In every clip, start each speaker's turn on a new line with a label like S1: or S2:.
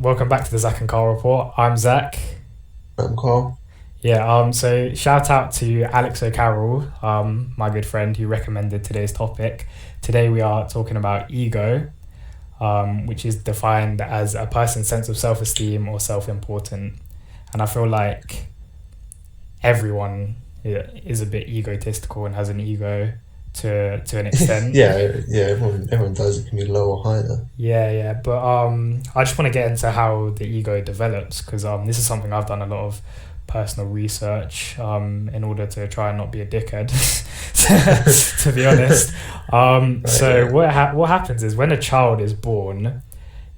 S1: welcome back to the Zach and Carl Report. I'm Zach.
S2: I'm Carl.
S1: Yeah, so shout out to Alex O'Carroll, my good friend who recommended today's topic. Today we are talking about ego, which is defined as a person's sense of self-esteem or self-important. And I feel like everyone is a bit egotistical and has an ego to an extent.
S2: Yeah, everyone does. It can be low or high though.
S1: Yeah, but I just want to get into how the ego develops because this is something I've done a lot of personal research in order to try and not be a dickhead, to be honest. What happens is when a child is born,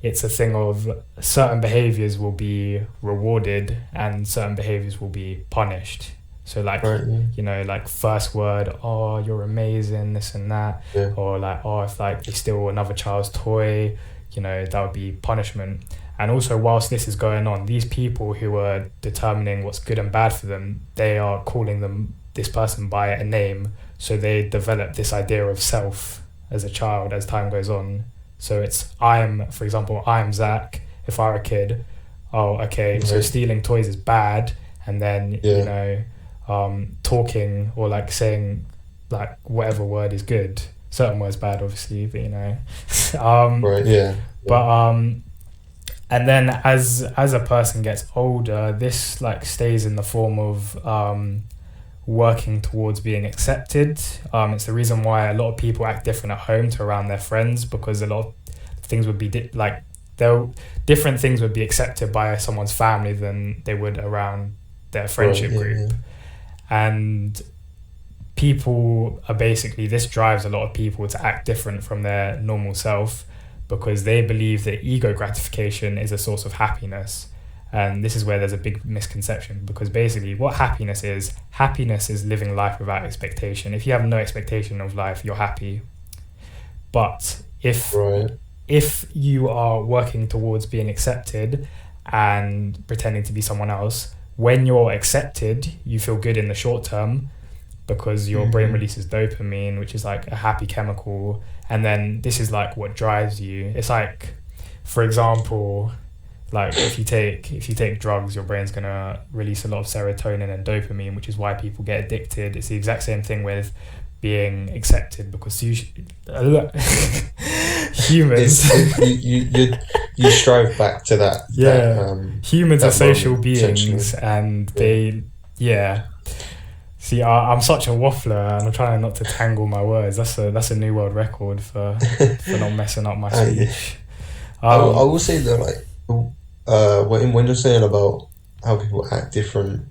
S1: it's a thing of certain behaviors will be rewarded and certain behaviors will be punished. So like, like first word, oh, you're amazing, this and that.
S2: Yeah.
S1: Or like, oh, if like they steal another child's toy, that would be punishment. And also whilst this is going on, these people who are determining what's good and bad for them, they are calling this person by a name. So they develop this idea of self as a child as time goes on. So for example, I'm Zach. If I were a kid, oh, okay, so stealing toys is bad. And then, talking or like saying like whatever word is good. Certain words bad, obviously, but and then as a person gets older, this like stays in the form of working towards being accepted. It's the reason why a lot of people act different at home to around their friends, because a lot of things would be different things would be accepted by someone's family than they would around their friendship group. And people are this drives a lot of people to act different from their normal self because they believe that ego gratification is a source of happiness. And this is where there's a big misconception, because basically what happiness is living life without expectation. If you have no expectation of life, you're happy. But if you are working towards being accepted and pretending to be someone else, when you're accepted, you feel good in the short term because your brain releases dopamine, which is like a happy chemical. And then this is like what drives you. It's like, for example, like if you take drugs, your brain's gonna release a lot of serotonin and dopamine, which is why people get addicted. It's the exact same thing with being accepted, because humans
S2: you strive back to that.
S1: Humans are social beings, and See, I'm such a waffler, and I'm trying not to tangle my words. That's a new world record for not messing up my speech.
S2: I will say that, like, when you're saying about how people act different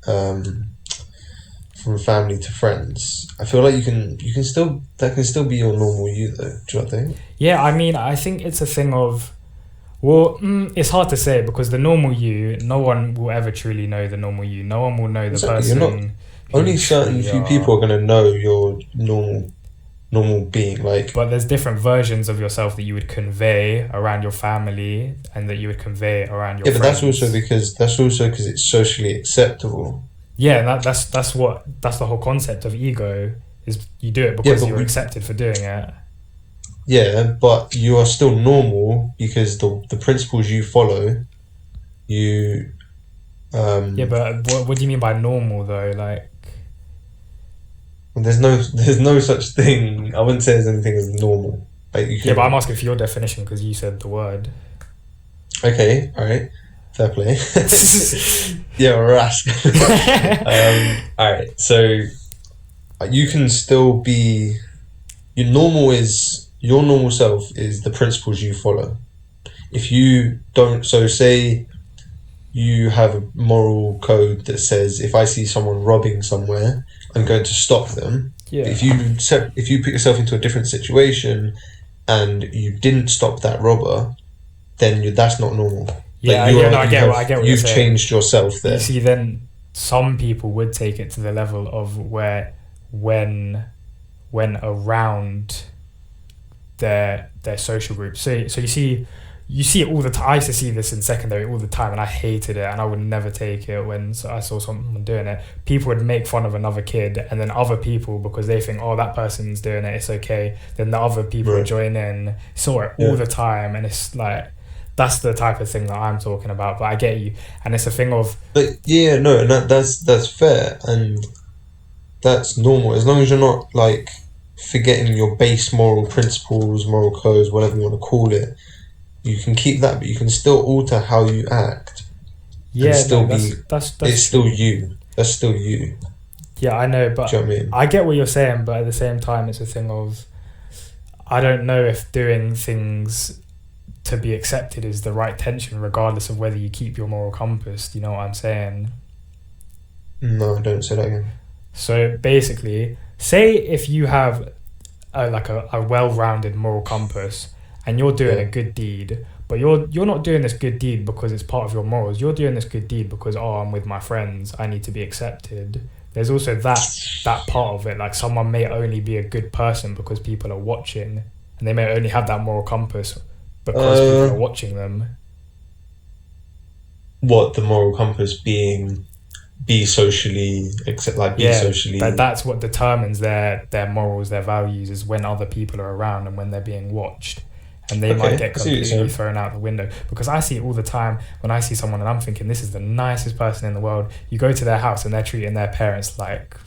S2: from family to friends, I feel like that can still be your normal you, though. Do you not think?
S1: Yeah, I mean, I think it's a thing of, well, it's hard to say, because the normal you, no one will ever truly know the normal you. No one will know the person.
S2: Only certain few people are gonna know your normal being, like.
S1: But there's different versions of yourself that you would convey around your family and that you would convey around your friends.
S2: But that's also because it's socially acceptable.
S1: Yeah, and that's the whole concept of ego, is you do it because you're accepted for doing it.
S2: Yeah, but you are still normal because the principles you follow, you.
S1: But what do you mean by normal though? Like,
S2: there's no such thing. I wouldn't say there's anything as normal. Like
S1: but I'm asking for your definition because you said the word.
S2: Okay, all right, fair play. Yeah, rascal. All right, so you can still be. Your normal self is the principles you follow. If you don't, so say you have a moral code that says if I see someone robbing somewhere, I'm going to stop them.
S1: Yeah.
S2: If you put yourself into a different situation and you didn't stop that robber, then that's not normal.
S1: Yeah, I get what you're saying.
S2: You've changed yourself there.
S1: You see, then some people would take it to the level of where when around their social group. So you see it all the time. I used to see this in secondary all the time, and I hated it, and I would never take it when I saw someone doing it. People would make fun of another kid, and then other people, because they think, oh, that person's doing it, it's okay, then the other people would join in. Saw it all the time, and it's like that's the type of thing that I'm talking about. But I get you, and it's a thing of
S2: But yeah, no, and that's fair, and that's normal as long as you're not like forgetting your base moral principles, moral codes, whatever you want to call it. You can keep that, but you can still alter how you act.
S1: yeah,
S2: and still
S1: no,
S2: be.
S1: that's
S2: It's still you. That's still you.
S1: yeah, I know, but
S2: Do you know what I mean?
S1: I get what you're saying, but at the same time, it's a thing of I don't know if doing things to be accepted is the right tension, regardless of whether you keep your moral compass. Do you know what I'm saying?
S2: No, don't say that again.
S1: So basically, say if you have a well-rounded moral compass and you're doing
S2: Yeah.
S1: a good deed, but you're not doing this good deed because it's part of your morals. You're doing this good deed because I'm with my friends. I need to be accepted. There's also that part of it. Like someone may only be a good person because people are watching, and they may only have that moral compass because people are watching them.
S2: What the moral compass being? Be socially socially.
S1: That's what determines their morals, their values, is when other people are around and when they're being watched, and they might get
S2: I see what you're
S1: completely
S2: saying.
S1: thrown out the window. Because I see it all the time when I see someone and I'm thinking this is the nicest person in the world. You go to their house and they're treating their parents like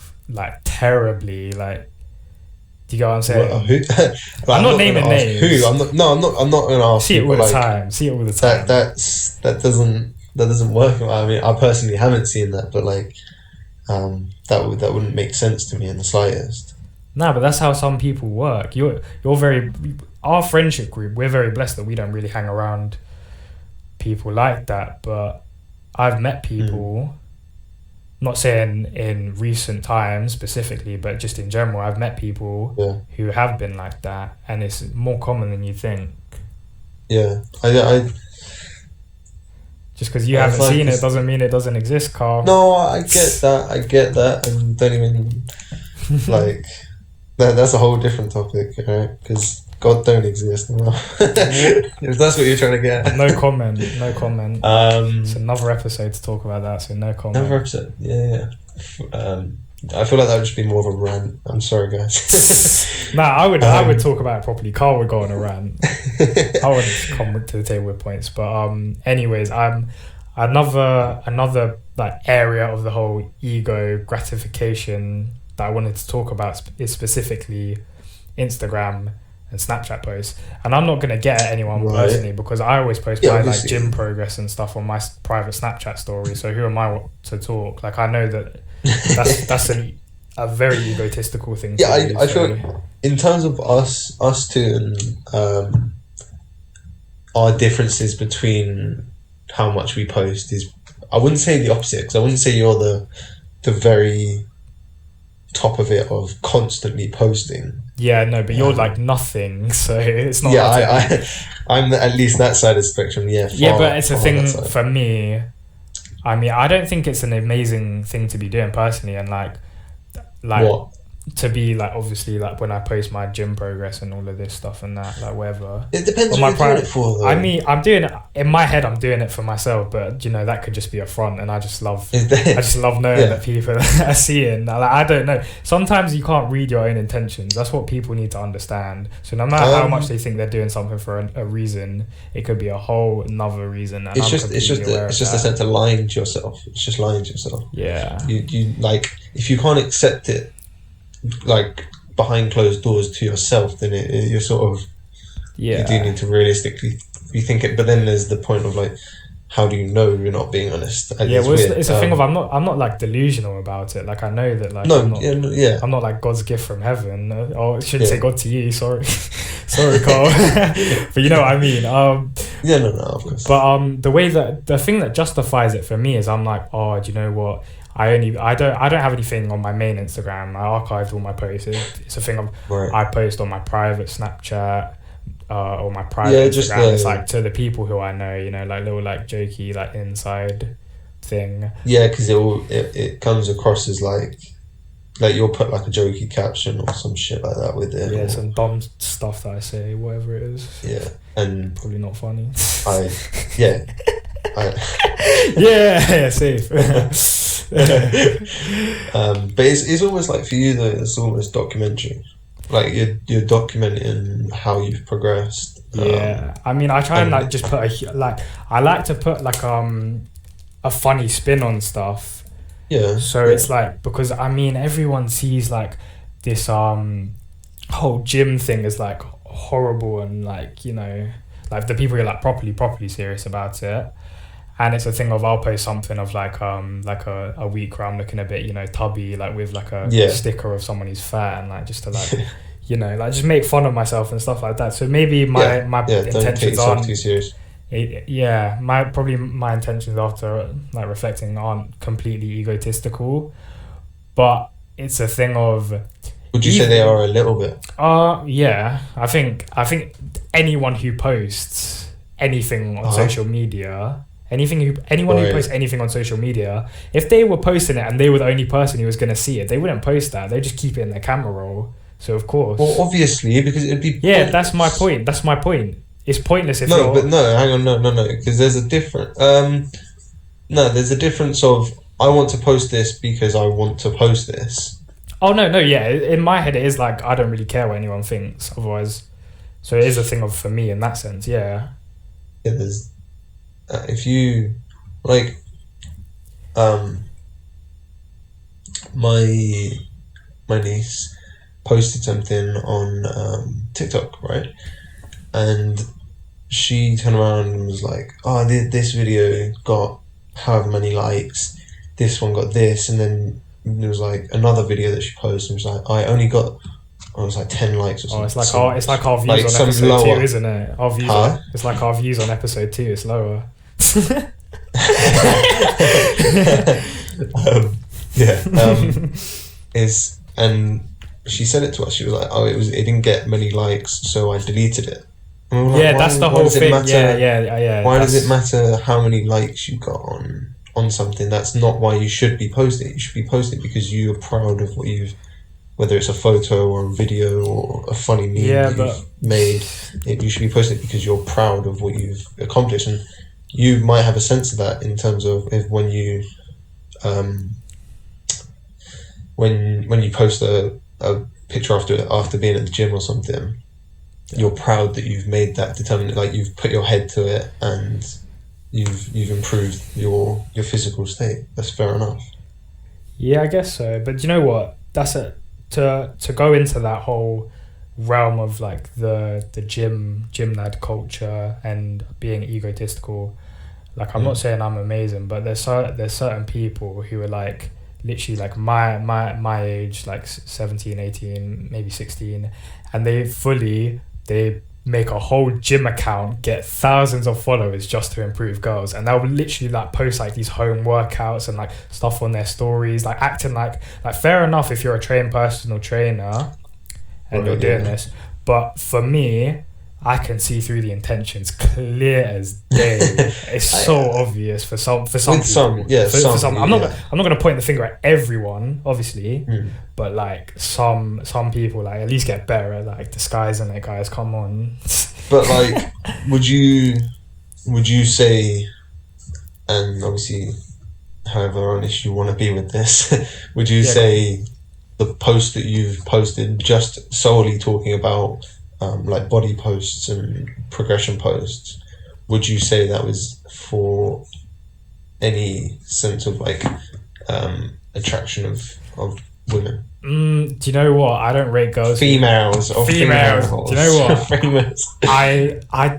S1: terribly. Like, do you get what I'm saying?
S2: Well, who?
S1: I'm not naming
S2: gonna ask
S1: names.
S2: Who? I'm not going to ask.
S1: See it
S2: you,
S1: all
S2: but,
S1: the
S2: like,
S1: time. See it all the time.
S2: That doesn't work. I mean, I personally haven't seen that, but like, that wouldn't make sense to me in the slightest.
S1: No, but that's how some people work. You're very our friendship group. We're very blessed that we don't really hang around people like that. But I've met people. Not saying in recent times specifically, but just in general, I've met people who have been like that, and it's more common than you think.
S2: Yeah, I
S1: Just because you
S2: Yeah,
S1: haven't
S2: it's like
S1: seen it
S2: this-
S1: doesn't mean it doesn't exist, Carl.
S2: no, I get that, and don't even like that's a whole different topic, right? Because God don't exist. Well, if that's what you're trying to get.
S1: No comment. No comment.
S2: Um,
S1: It's another episode to talk about that, so no comment.
S2: another episode. Yeah. I feel like that would just be more of a rant. I'm sorry, guys.
S1: Nah, I would talk about it properly. Carl would go on a rant. I would come to the table with points, but anyways, I'm another like area of the whole ego gratification that I wanted to talk about is specifically Instagram and Snapchat posts. And I'm not gonna get at anyone
S2: Right.
S1: personally because I always post
S2: Yeah,
S1: my like
S2: obviously.
S1: gym progress and stuff on my private Snapchat story. So who am I to talk? Like I know that that's a very egotistical thing.
S2: Yeah,
S1: to do,
S2: I
S1: so-
S2: feel in terms of us two and our differences between how much we post is, I wouldn't say the opposite, because I wouldn't say you're the very top of it of constantly posting.
S1: Yeah, no, but you're like nothing, so it's not.
S2: Yeah,
S1: hard to-
S2: I'm at least that side of the spectrum. Yeah,
S1: yeah,
S2: far-
S1: but it's a
S2: far
S1: thing
S2: that side.
S1: for me. I mean, I don't think it's an amazing thing to be doing personally, and like
S2: What?
S1: to be like obviously like when I post my gym progress and all of this stuff and that like whatever.
S2: It depends
S1: On
S2: what
S1: my
S2: you're doing
S1: private-
S2: it for, though.
S1: I mean, I'm doing it in my head. I'm doing it for myself, but you know that could just be a front, and I just love.
S2: Is there-
S1: I just love knowing
S2: Yeah.
S1: that people are seeing. Like, I don't know. Sometimes you can't read your own intentions. That's what people need to understand. So no matter how much they think they're doing something for a reason, it could be a whole another reason. And
S2: it's
S1: I'm
S2: just
S1: completely aware
S2: a
S1: of
S2: sense
S1: that.
S2: of lying to yourself. It's just lying to yourself.
S1: Yeah.
S2: You like, if you can't accept it, like behind closed doors to yourself, then you're sort of
S1: Yeah.
S2: you do need to realistically rethink it. But then there's the point of like, how do you know you're not being honest? And
S1: Yeah, well,
S2: weird.
S1: it's a thing of I'm not like delusional about it. Like I know that like
S2: no,
S1: I'm not,
S2: yeah.
S1: I'm not like God's gift from heaven. Or I shouldn't
S2: Yeah.
S1: say God to you. Sorry, sorry, Carl. But you know what I mean.
S2: Yeah, no, of course.
S1: But the thing that justifies it for me is I'm like, oh, do you know what? I don't have anything on my main Instagram. I archived all my posts. It's a thing of
S2: Right.
S1: I post on my private Snapchat. Or my private
S2: just
S1: Instagram. It's
S2: the-
S1: like to the people who I know, you know, like little like jokey like inside thing.
S2: Yeah, because it comes across as like you'll put like a jokey caption or some shit like that with it.
S1: Yeah,
S2: or-
S1: some dumb stuff that I say, whatever it is.
S2: yeah, and
S1: Probably not funny.
S2: yeah.
S1: yeah, safe.
S2: But it's almost like for you though, it's almost documentary. like you're documenting how you've progressed.
S1: Yeah, I mean, I try and like just put I like to put like a funny spin on stuff.
S2: Yeah.
S1: So it's like, because I mean everyone sees like this whole gym thing as like horrible, and like, you know, like the people who are like properly serious about it. And it's a thing of, I'll post something of like a week where I'm looking a bit, you know, tubby, like with like a sticker of someone who's fat, and like just to like you know, like just make fun of myself and stuff like that. So maybe my intentions aren't
S2: too serious.
S1: My intentions after like reflecting aren't completely egotistical, but it's a thing of,
S2: would you say they are a little bit?
S1: Yeah, I think anyone who posts anything on social media, anyone who posts anything on social media, if they were posting it and they were the only person who was going to see it, they wouldn't post that. They'd just keep it in their camera roll. So of course,
S2: well, obviously, because it'd be
S1: pointless. That's my point. It's pointless if
S2: no, hang on, no, because there's a different there's a difference of, I want to post this because I want to post this.
S1: Oh no, yeah. In my head, it is like, I don't really care what anyone thinks. Otherwise, so it is a thing of, for me in that sense, yeah.
S2: Yeah, there's if you like, my niece posted something on TikTok, right? And she turned around and was like, "Oh, this video got however many likes. This one got this," and then there was like another video that she posted and was like, "I only got." It was like 10 likes or something.
S1: It's like our views on episode 2, isn't it? It's like our views on episode 2. It's lower.
S2: And she said it to us. She was like, it didn't get many likes, so I deleted it."
S1: Like, that's the whole thing. Yeah.
S2: Why does it matter how many likes you got on something? That's not why you should be posting it. You should be posting it because you are proud of what you've, whether it's a photo or a video or a funny meme you've made. You should be posting it because you're proud of what you've accomplished, and you might have a sense of that in terms of when you post a picture after being at the gym or something. You're proud that you've made that determined, like you've put your head to it and you've improved your physical state. That's fair enough.
S1: Yeah, I guess so. But you know what? That's it. To go into that whole realm of like the gym lad culture and being egotistical. Like, I'm not saying I'm amazing, but there's certain people who are like literally like my age, like 17, 18, maybe 16, and they make a whole gym account, get thousands of followers just to improve girls, and they'll literally like post like these home workouts and like stuff on their stories, like acting like fair enough if you're a trained personal trainer and you're doing this, but for me, I can see through the intentions clear as day. It's so obvious for some people. For some. I'm not going to point the finger at everyone, obviously, but like some people like at least get better at like disguising it. Guys, come on.
S2: But like, would you say, and obviously, however honest you want to be with this, would you say the post that you've posted just solely talking about like body posts and progression posts, would you say that was for any sense of like attraction of women?
S1: Do you know what? I don't rate girls.
S2: Females.
S1: Do you know what? I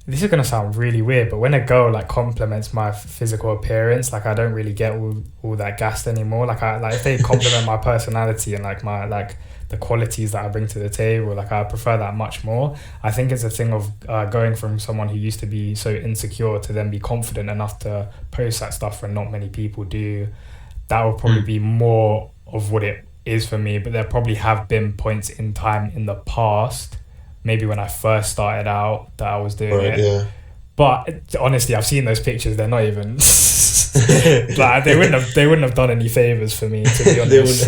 S1: this is gonna sound really weird, but when a girl like compliments my physical appearance, like I don't really get all that gassed anymore. Like if they compliment my personality and like my like the qualities that I bring to the table, like I prefer that much more. I think it's a thing of going from someone who used to be so insecure to then be confident enough to post that stuff when not many people do. That will probably be more of what it is for me, but there probably have been points in time in the past, maybe when I first started out, that I was doing it. Yeah. But honestly, I've seen those pictures. They're not even like they wouldn't have done any favors for me, to be honest.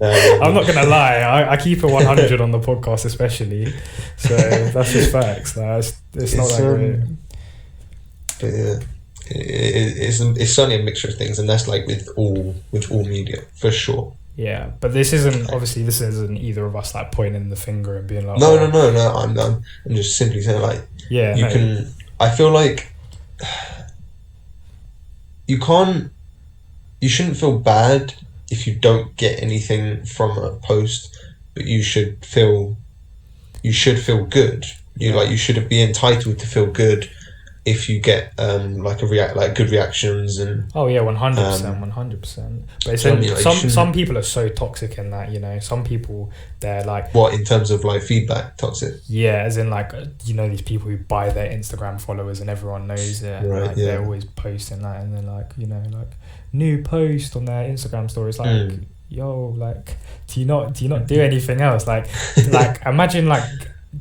S1: I'm not gonna lie. I keep it 100 on the podcast, especially. So that's just facts. It's not that great.
S2: But yeah, it's certainly a mixture of things, and that's like with all media for sure.
S1: Yeah, but this isn't either of us like pointing the finger and being like,
S2: No,
S1: oh,
S2: no, no, no. I'm just simply saying like
S1: yeah,
S2: you
S1: no,
S2: can. I feel like you can't. You shouldn't feel bad if you don't get anything from a post, but you should feel. You should feel good. You should be entitled to feel good if you get like good reactions and
S1: oh yeah, 100%, 100%. But it's
S2: do you know what I mean? Like, you
S1: some
S2: shouldn't-
S1: people are so toxic in that, you know. Some people they're like,
S2: what in terms of like feedback toxic.
S1: yeah, as in like you know these people who buy their Instagram followers and everyone knows it. And,
S2: Right,
S1: like
S2: yeah.
S1: they're always posting that, and then like you know like new post on their Instagram stories like. Yo, like, do you not do anything else? Like imagine like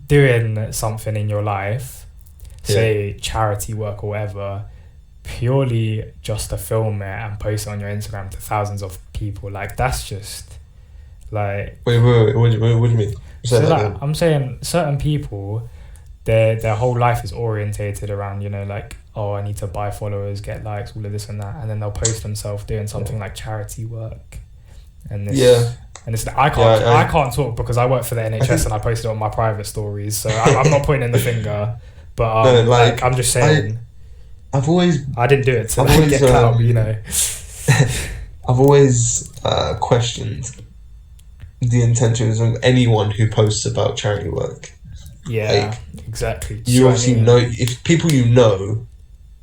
S1: doing something in your life, say charity work or whatever, purely just to film it and post it on your Instagram to thousands of people. Like that's just like.
S2: Wait, what do you mean?
S1: So
S2: Say that
S1: like
S2: again.
S1: I'm saying, certain people, their whole life is orientated around, you know, like, oh, I need to buy followers, get likes, all of this and that, and then they'll post themselves doing something like charity work. And this,
S2: Yeah.
S1: and it's I can't
S2: Yeah,
S1: I can't talk because I work for the NHS and I posted it on my private stories, so I'm not pointing the finger, but
S2: No,
S1: like I'm just saying
S2: I've always
S1: I didn't do it to
S2: I've
S1: like,
S2: always,
S1: get clout, you know.
S2: I've always questioned the intentions of anyone who posts about charity work.
S1: Yeah, exactly.
S2: You
S1: So,
S2: obviously
S1: I mean,
S2: know if people you know,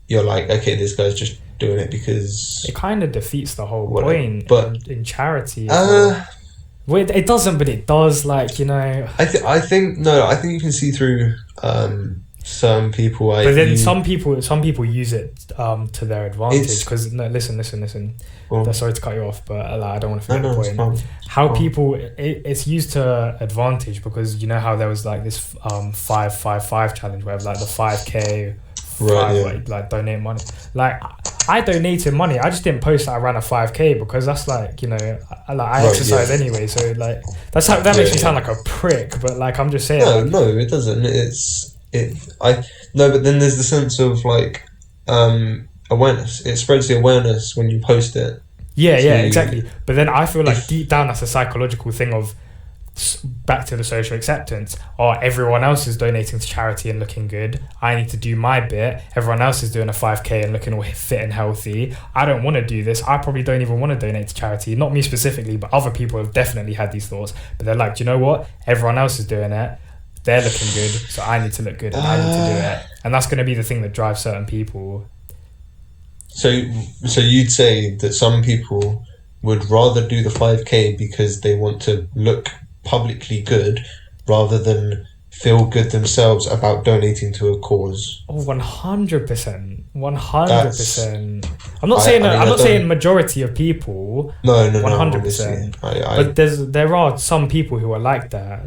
S2: you're like, okay, this guy's just doing it because
S1: it kind of defeats the whole
S2: Whatever,
S1: point
S2: but-
S1: in charity. As well. Well, it doesn't, but it does. Like, you know.
S2: I think you can see through some people. Like,
S1: But then some people use it to their advantage
S2: It's-
S1: because no, listen.
S2: Well,
S1: Sorry to cut you off, but I don't want to forget
S2: no,
S1: the
S2: it's
S1: point.
S2: fine.
S1: How
S2: Oh.
S1: people it's used to advantage because you know how there was like this 5-5-5 challenge where it was like the 5K.
S2: Right, yeah.
S1: Like donate money. Like I donated money. I just didn't post that I ran a 5K because that's like, you know, I
S2: Right,
S1: exercise
S2: yeah.
S1: anyway. So like that makes me
S2: Yeah,
S1: sound like a prick. But like I'm just saying.
S2: No, it doesn't. But then there's the sense of like awareness. It spreads the awareness when you post it.
S1: Yeah,
S2: So
S1: exactly. But then I feel like
S2: if-
S1: deep down that's a psychological thing of back to the social acceptance. Oh, everyone else is donating to charity and looking good. I need to do my bit. Everyone else is doing a 5K and looking all fit and healthy. I don't want to do this. I probably don't even want to donate to charity. Not me specifically, but other people have definitely had these thoughts. But they're like, do you know what? Everyone else is doing it. They're looking good, so I need to look good and I need to do it. And that's going to be the thing that drives certain people.
S2: So you'd say that some people would rather do the 5K because they want to look publicly good rather than feel good themselves about donating to a cause.
S1: Oh, 100%. 100%. I'm not
S2: I
S1: saying
S2: mean,
S1: I'm
S2: I
S1: not
S2: don't-
S1: saying majority of people,
S2: No,
S1: 100%.
S2: obviously.
S1: but there are some people who are like that.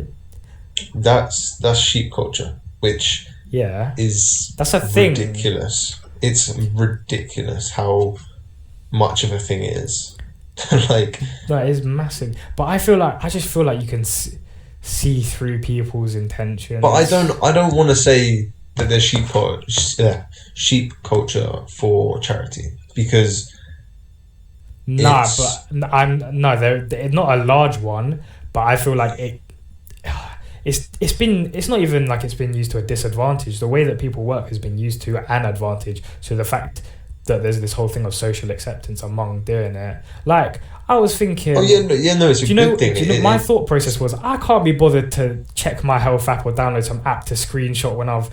S2: That's sheep culture, which
S1: Yeah.
S2: is
S1: That's a thing.
S2: ridiculous. It's ridiculous how much of a thing it is. Like,
S1: That is massive. But I just feel like you can see through people's intentions.
S2: but I don't want to say that there's sheep culture for charity because
S1: Nah,
S2: it's-
S1: but they're not a large one, but I feel like it's not even like it's been used to a disadvantage. The way that people work has been used to an advantage. So the fact that there's this whole thing of social acceptance among doing it, like I was thinking,
S2: it's a good thing.
S1: Do you know, my thought process was I can't be bothered to check my health app or download some app to screenshot when I've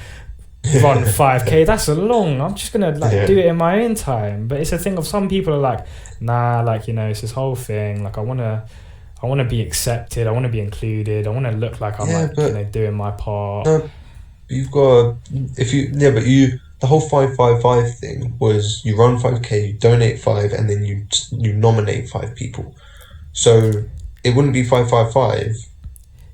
S1: run 5K. That's long. I'm just gonna do it in my own time. But it's a thing of some people are like, nah, like, you know, it's this whole thing. Like I wanna be accepted. I wanna be included. I wanna look like I'm doing my part.
S2: No, you've got the whole 5-5-5 thing was you run 5K, you donate 5, and then you nominate 5 people. So it wouldn't be 5-5-5.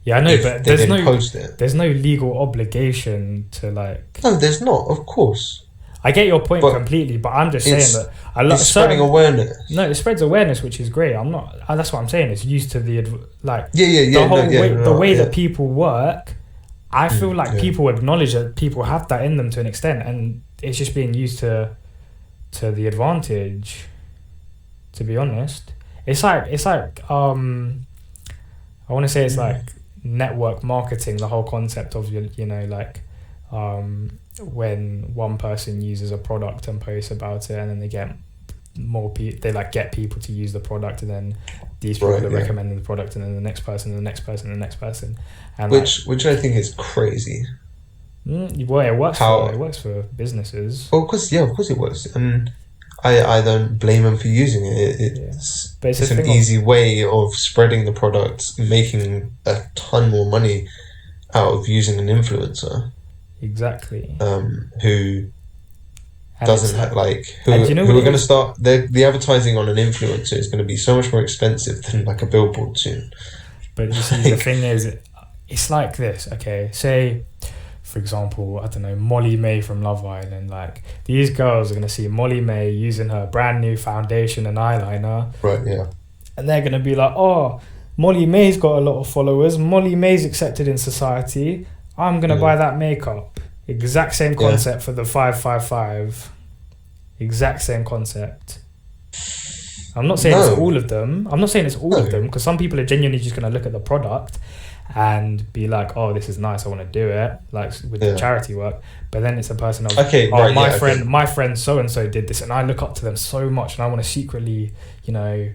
S1: Yeah, I know,
S2: if
S1: but
S2: they didn't post it.
S1: there's no legal obligation to like.
S2: No, there's not. Of course,
S1: I get your point
S2: But
S1: completely, but I'm just saying that
S2: it's spreading awareness.
S1: No, it spreads awareness, which is great. I'm not. That's what I'm saying. It's used to the like
S2: Yeah.
S1: the way that people work. I feel like
S2: yeah.
S1: people acknowledge that people have that in them to an extent, and it's just being used to the advantage. To be honest, it's like I want to say it's like network marketing, the whole concept of like when one person uses a product and posts about it, and then they get more people, they like get people to use the product, and then these people are recommending the product, and then the next person, and the next person, and the next person, and
S2: which I think is crazy.
S1: Well, it works for businesses.
S2: Well, of course it works, and I don't blame them for using it. It's an easy way of spreading the product, making a ton more money out of using an influencer.
S1: Exactly.
S2: Who doesn't have who are going to start the advertising on an influencer is going to be so much more expensive than like a billboard soon.
S1: But you see, the thing is, it's like this. Okay, say, for example, I don't know, Molly May from Love Island. Like, these girls are going to see Molly May using her brand new foundation and eyeliner.
S2: Right, yeah.
S1: And they're going to be like, oh, Molly May's got a lot of followers. Molly May's accepted in society. I'm going to buy that makeup. Exact same concept for the 555. Exact same concept. I'm not saying it's all of them. I'm not saying it's all of them, because some people are genuinely just going to look at the product and be like, oh, this is nice, I want to do it, like with the charity work. But then it's a person of, my friend so and so did this, and I look up to them so much, and I want to secretly, have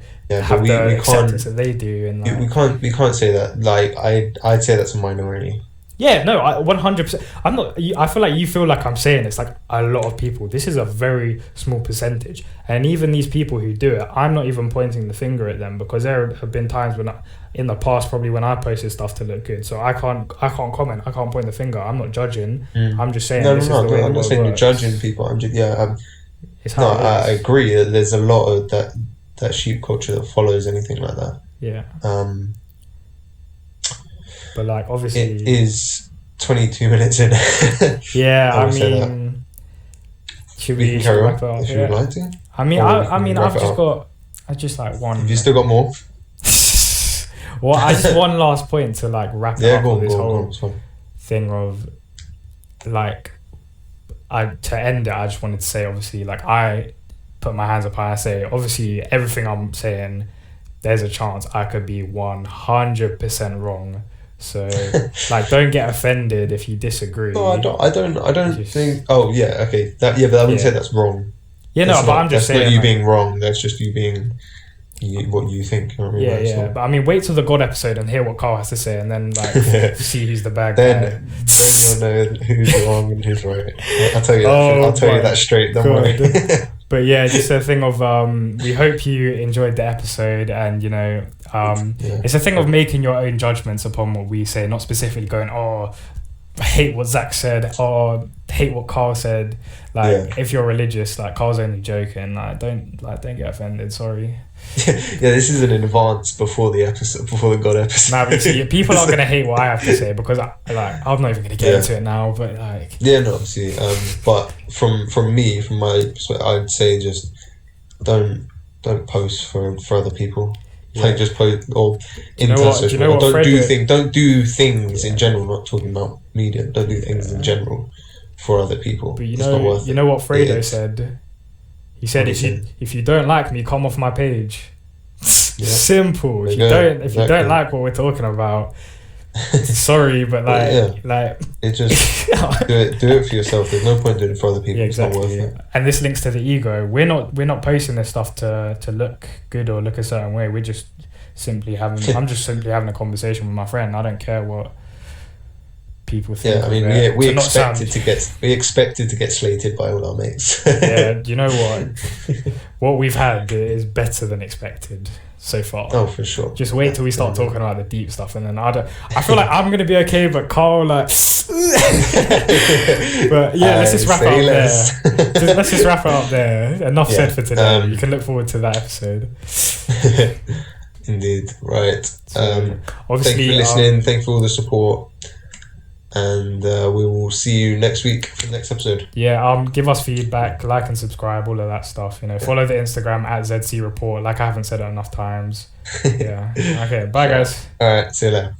S1: the acceptance that they do. And like,
S2: we can't say that. Like, I'd say that's a minority.
S1: Yeah, no, 100%. I'm not. I feel like you feel like I'm saying it's like a lot of people. This is a very small percentage, and even these people who do it, I'm not even pointing the finger at them, because there have been times in the past, probably when I posted stuff to look good. So I can't comment. I can't point the finger. I'm not judging. I'm just saying.
S2: I'm not saying you're judging people. I'm just I agree that there's a lot of that sheep culture that follows anything like that.
S1: Yeah. But like, obviously,
S2: it is 22 minutes in.
S1: Yeah, I mean, should we wrap it up?
S2: If you would like to.
S1: I just like one.
S2: Have you still got more?
S1: Well, I just one last point to like wrap it up with this whole thing of like, to end it, I just wanted to say, obviously, like, I put my hands up and I say, obviously, everything I'm saying, there's a chance I could be 100% wrong. So, like, don't get offended if you disagree.
S2: No, I don't think. Oh, yeah, okay. But I wouldn't say that's wrong.
S1: Yeah,
S2: that's
S1: but I'm just saying.
S2: That's not you being wrong. That's just you being what you think. You know what I mean?
S1: Yeah. But I mean, wait till the God episode and hear what Carl has to say, and then like see who's the bad
S2: guy.
S1: Then
S2: you'll know who's wrong and who's right. I'll tell you that. I'll tell you that straight. Don't worry.
S1: But yeah, just a thing of we hope you enjoyed the episode, and it's a thing of making your own judgments upon what we say, not specifically going, oh, I hate what Zach said, or hate what Carl said. Like, if you're religious, like, Carl's only joking. Like, don't get offended. Sorry.
S2: Yeah, this is an advance before the God episode.
S1: Nah, but see, people aren't gonna hate what I have to say, because I'm not even gonna get into it now. But like,
S2: obviously. But from my perspective, I'd say just don't post for other people. Yeah. Like, just post or don't do things in general. Not talking about media. Don't do things in general for other people.
S1: But it's not worth it. What Fredo said. He said, if you don't like me, come off my page. Simple. If you don't like what we're talking about, sorry, but
S2: it just do it for yourself. There's no point doing it for other people. Yeah, exactly. It's not worth it.
S1: And this links to the ego. We're not posting this stuff to look good or look a certain way. We're just simply I'm just simply having a conversation with my friend. I don't care what people think.
S2: Yeah, I mean, we expected to get slated by all our mates.
S1: Yeah, you know what we've had is better than expected so far.
S2: Oh, for sure.
S1: Just wait till we start talking about the deep stuff, and then I feel like I'm gonna be okay, but Carl, like, but yeah, let's just wrap it up there. Let's just wrap it up there. Enough said for today. You can look forward to that episode.
S2: Indeed. Right. Obviously, thank you for listening. Thank you for all the support. And we will see you next week for the next episode.
S1: Yeah, give us feedback, like and subscribe, all of that stuff. Follow the Instagram at ZC Report. Like, I haven't said it enough times. Yeah. Okay. Bye, guys.
S2: All right. See you later.